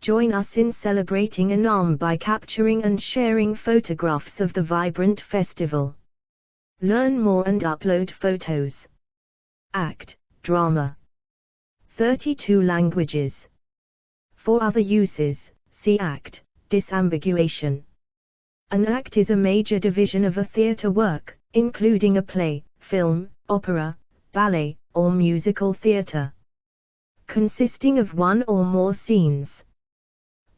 Join us in celebrating Unam by capturing and sharing photographs of the vibrant festival. Learn more and upload photos. Act, drama. 32 languages. For other uses, see Act, disambiguation. An act is a major division of a theatre work, including a play, film, opera, ballet, or musical theatre, consisting of one or more scenes.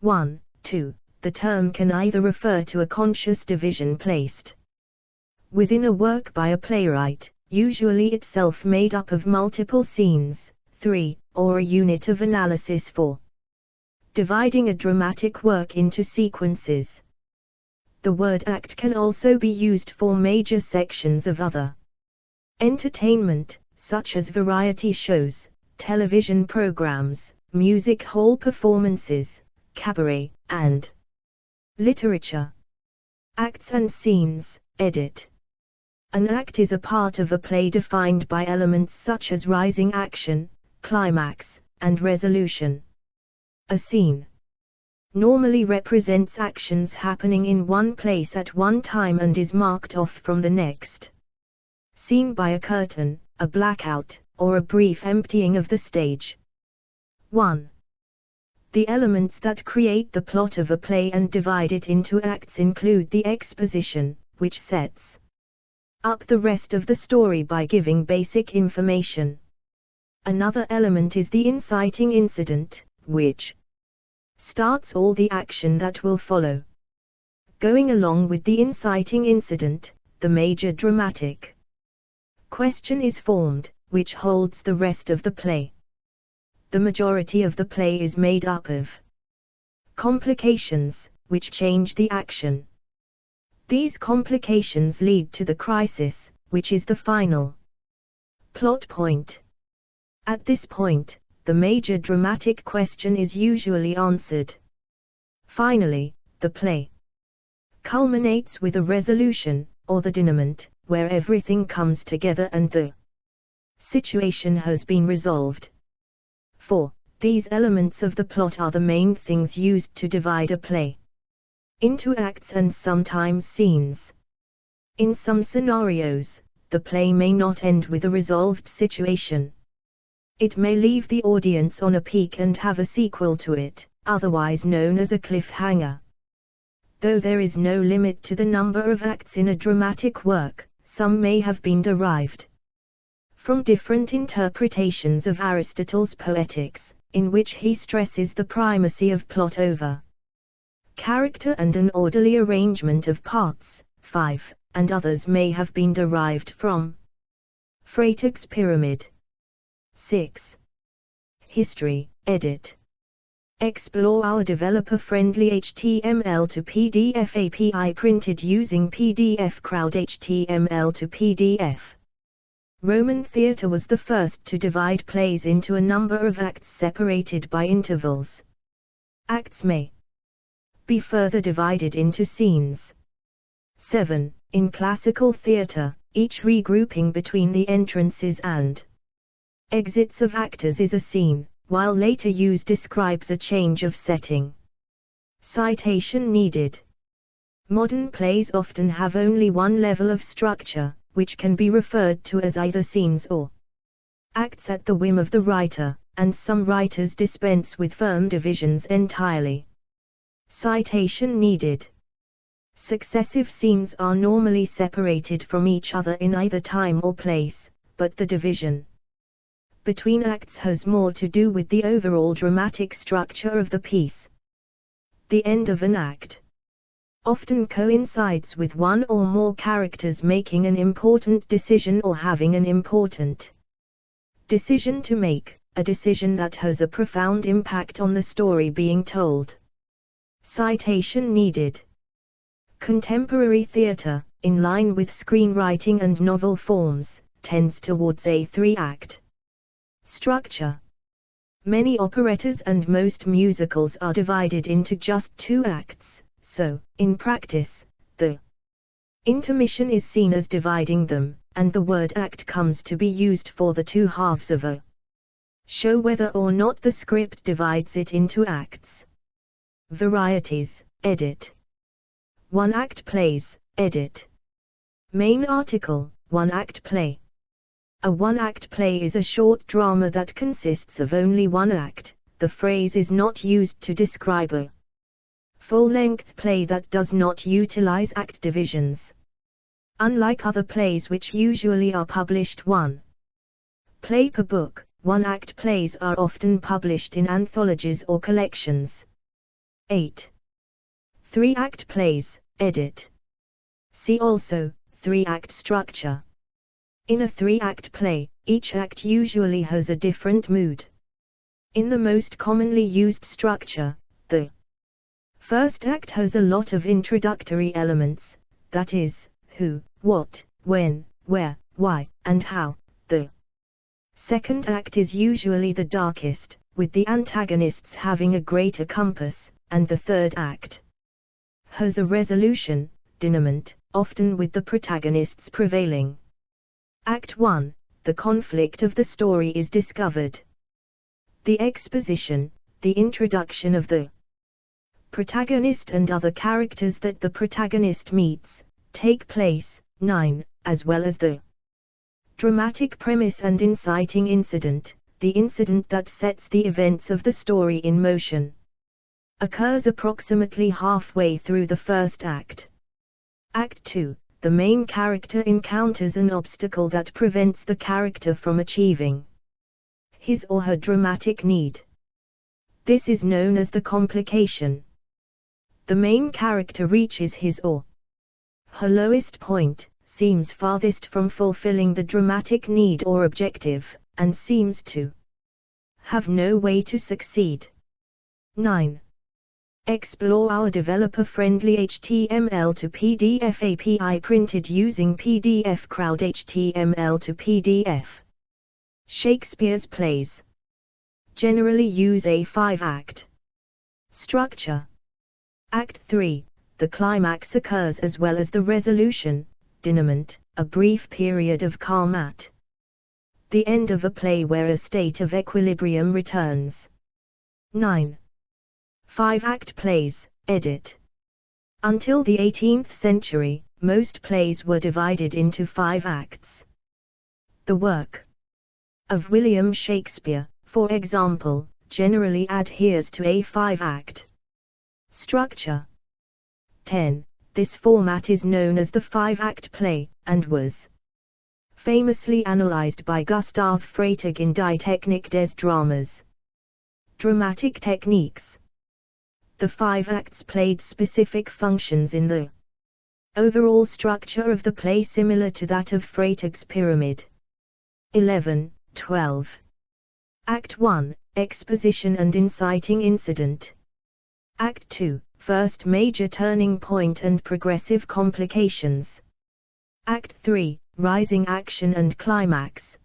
1, 2. The term can either refer to a conscious division placed within a work by a playwright, usually itself made up of multiple scenes. 3. Or a unit of analysis for dividing a dramatic work into sequences. The word act can also be used for major sections of other entertainment, such as variety shows, television programs, music hall performances, cabaret, and literature. Acts and scenes, edit. An act is a part of a play defined by elements such as rising action, climax, and resolution. A scene normally represents actions happening in one place at one time and is marked off from the next scene by a curtain, a blackout, or a brief emptying of the stage. 1. The elements that create the plot of a play and divide it into acts include the exposition, which sets up the rest of the story by giving basic information. Another element is the inciting incident, which starts all the action that will follow. Going along with the inciting incident, the major dramatic question is formed, which holds the rest of the play. The majority of the play is made up of complications, which change the action. These complications lead to the crisis, which is the final plot point. At this point, the major dramatic question is usually answered. Finally, the play culminates with a resolution, or the denouement, where everything comes together and the situation has been resolved. 4. These elements of the plot are the main things used to divide a play into acts and sometimes scenes. In some scenarios, the play may not end with a resolved situation. It may leave the audience on a peak and have a sequel to it, otherwise known as a cliffhanger. Though there is no limit to the number of acts in a dramatic work, some may have been derived from different interpretations of Aristotle's Poetics, in which he stresses the primacy of plot over character and an orderly arrangement of parts. 5. And others may have been derived from Freytag's pyramid. 6. History, edit. Explore our developer-friendly HTML to PDF API printed using PDF Crowd HTML to PDF. Roman theatre was the first to divide plays into a number of acts separated by intervals. Acts may be further divided into scenes. 7. In classical theatre, each regrouping between the entrances and exits of actors is a scene, while later use describes a change of setting. Citation needed. Modern plays often have only one level of structure, which can be referred to as either scenes or acts at the whim of the writer, and some writers dispense with firm divisions entirely. Citation needed. Successive scenes are normally separated from each other in either time or place, but the division between acts has more to do with the overall dramatic structure of the piece. The end of an act often coincides with one or more characters making an important decision or having an important decision to make, a decision that has a profound impact on the story being told. Citation needed. Contemporary theatre, in line with screenwriting and novel forms, tends towards a three-act structure. Many operettas and most musicals are divided into just two acts, so, in practice, the intermission is seen as dividing them, and the word act comes to be used for the two halves of a show whether or not the script divides it into acts. Varieties, edit. One-act plays, edit. Main article, one-act play. A one-act play is a short drama that consists of only one act. The phrase is not used to describe a full-length play that does not utilize act divisions. Unlike other plays which usually are published one play per book, one-act plays are often published in anthologies or collections. 8. Three-act plays, edit. See also, three-act structure. In a three-act play, each act usually has a different mood. In the most commonly used structure, the first act has a lot of introductory elements, that is, who, what, when, where, why, and how. The second act is usually the darkest, with the antagonists having a greater compass, and the third act has a resolution, denouement, often with the protagonists prevailing. Act 1, the conflict of the story is discovered. The exposition, the introduction of the protagonist and other characters that the protagonist meets, take place. 9, as well as the dramatic premise and inciting incident, the incident that sets the events of the story in motion, occurs approximately halfway through the first act. Act 2, the main character encounters an obstacle that prevents the character from achieving his or her dramatic need. This is known as the complication. The main character reaches his or her lowest point, seems farthest from fulfilling the dramatic need or objective, and seems to have no way to succeed. 9. Explore our developer-friendly HTML to PDF API printed using PDF Crowd HTML to PDF. Shakespeare's plays generally use a 5-act structure. Act 3, the climax occurs as well as the resolution, denouement, a brief period of calm at the end of a play where a state of equilibrium returns. 9. 5-act plays, edit. Until the 18th century, most plays were divided into 5 acts. The work of William Shakespeare, for example, generally adheres to a 5-act structure. 10. This format is known as the 5-act play, and was famously analyzed by Gustav Freytag in Die Technik des Dramas. Dramatic techniques. The 5 acts played specific functions in the overall structure of the play similar to that of Freytag's pyramid. 11, 12. Act 1, exposition and inciting incident. Act 2, first major turning point and progressive complications. Act 3, rising action and climax.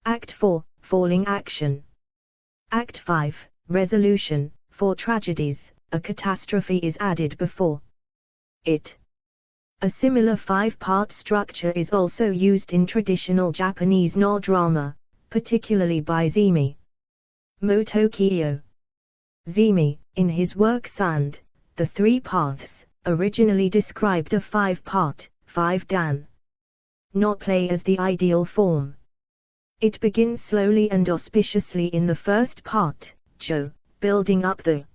Act 4, falling action. Act 5, resolution. For tragedies, a catastrophe is added before it. A similar 5-part structure is also used in traditional Japanese no drama, particularly by Zimi Motokyo. Zimi, in his work Sand, The 3 Paths, originally described a 5-part, 5-dan no play as the ideal form. It begins slowly and auspiciously in the first part, Jo, building up the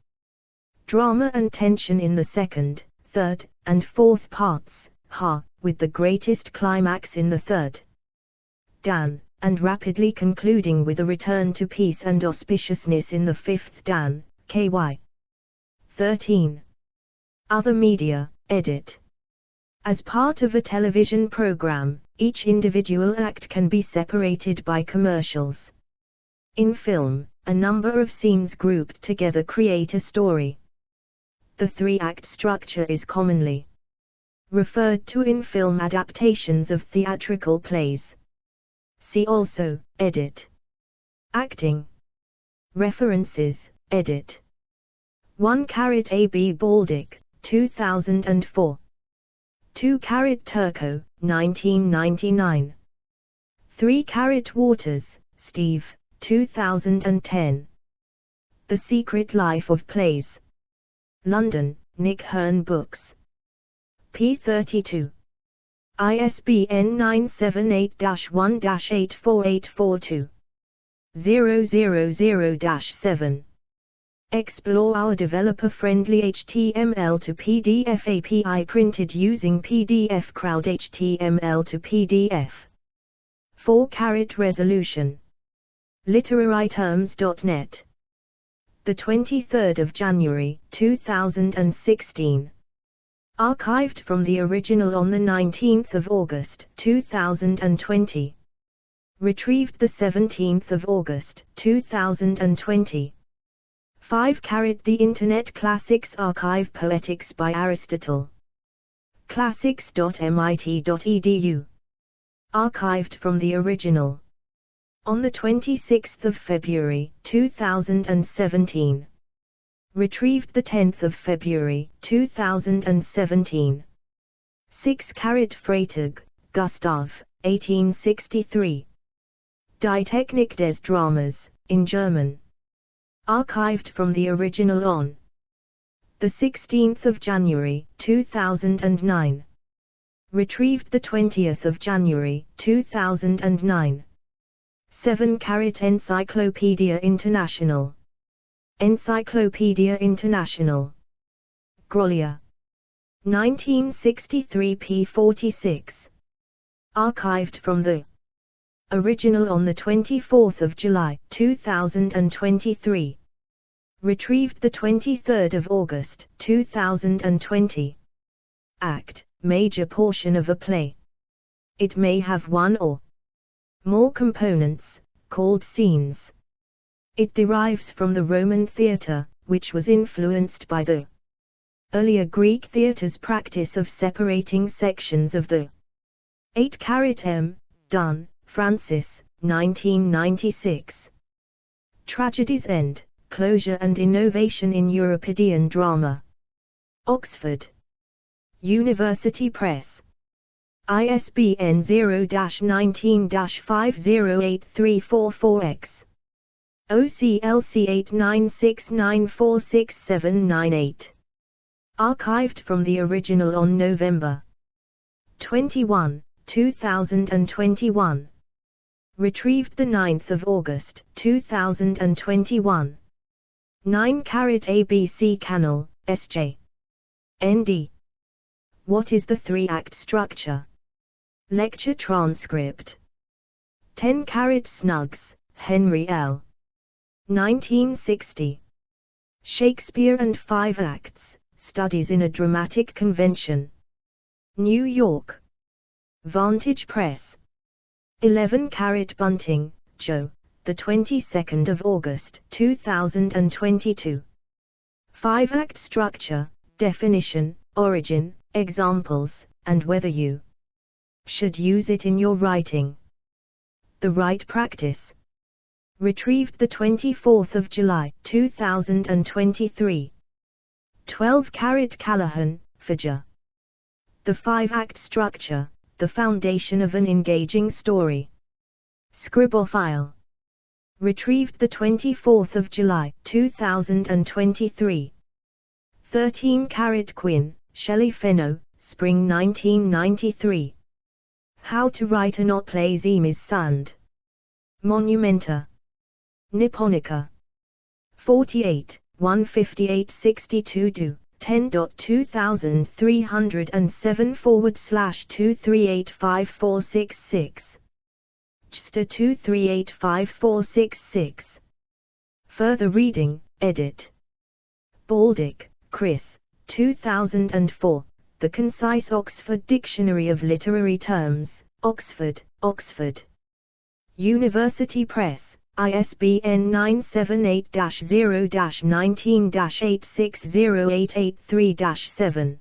drama and tension in the second, third, and fourth parts, Ha, with the greatest climax in the third dan, and rapidly concluding with a return to peace and auspiciousness in the fifth dan, KY. 13. Other media, edit. As part of a television program, each individual act can be separated by commercials. In film, a number of scenes grouped together create a story. The 3-act structure is commonly referred to in film adaptations of theatrical plays. See also, edit. Acting. References, edit. 1 A.B. Baldick, 2004. 2 Turco, 1999. 3 Waters, Steve, 2010. The Secret Life of Plays. London, Nick Hearn Books. p. 32. ISBN 978-1-848420. 000-7. Explore our developer-friendly HTML to PDF API printed using PDF Crowd HTML to PDF. 4-carat resolution. Literaryterms.net. The 23rd of January, 2016. Archived from the original on the 19th of August, 2020. Retrieved the 17th of August, 2020. 5-carat The Internet Classics Archive Poetics by Aristotle. classics.mit.edu. Archived from the original on the 26th of February, 2017. Retrieved the 10th of February, 2017. 6-carat Freytag, Gustav, 1863. Die Technik des Dramas, in German. Archived from the original on the 16th of January, 2009. Retrieved the 20th of January, 2009. 7-carat Encyclopedia International. Encyclopedia International. Grolier. 1963 p. 46. Archived from the original on the 24th of July, 2023. Retrieved the 23rd of August, 2020. Act, major portion of a play. It may have one or more components, called scenes. It derives from the Roman theatre, which was influenced by the earlier Greek theatre's practice of separating sections of the 8-carat M. Dunn, Francis, 1996. Tragedy's End, Closure and Innovation in Euripidean Drama. Oxford University Press. ISBN 0-19-508344-X. OCLC 8969466798. Archived from the original on November 21, 2021. Retrieved the 9th of August, 2021. 9-carat ABC Canal, S.J. N.D. What is the 3-act structure? Lecture transcript. 10-carat Snuggs, Henry L. 1960. Shakespeare and 5 Acts, Studies in a Dramatic Convention. New York. Vantage Press. 11-carat Bunting, Joe, the 22nd of August, 2022. 5-act structure, definition, origin, examples, and whether you should use it in your writing. The Right Practice. Retrieved the 24th of July, 2023. 12-carat Callahan, Figure. The 5-act structure, the foundation of an engaging story. Scribophile. Retrieved the 24th of July, 2023. 13-carat Quinn, Shelley Fenno, Spring 1993. How to Write a Not Plays Emis Sand. Monumenta. Nipponica. 48, 158-62 do. 10.2307/2385466. JSTOR 2385466. Further reading, edit. Baldick, Chris, 2004, The Concise Oxford Dictionary of Literary Terms, Oxford, Oxford. University Press, ISBN 978-0-19-860883-7.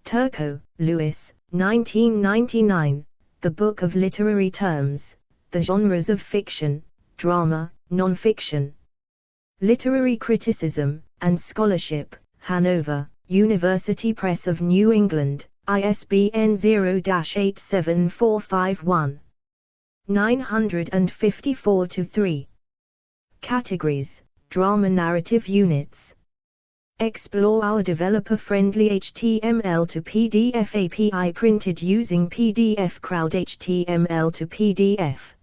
Turco, Louis, 1999, The Book of Literary Terms, The Genres of Fiction, Drama, Non-Fiction. Literary Criticism, and Scholarship, Hanover, University Press of New England, ISBN 0-87451. 954-3. Categories, Drama Narrative Units. Explore our developer-friendly HTML to PDF API printed using PDF Crowd HTML to PDF.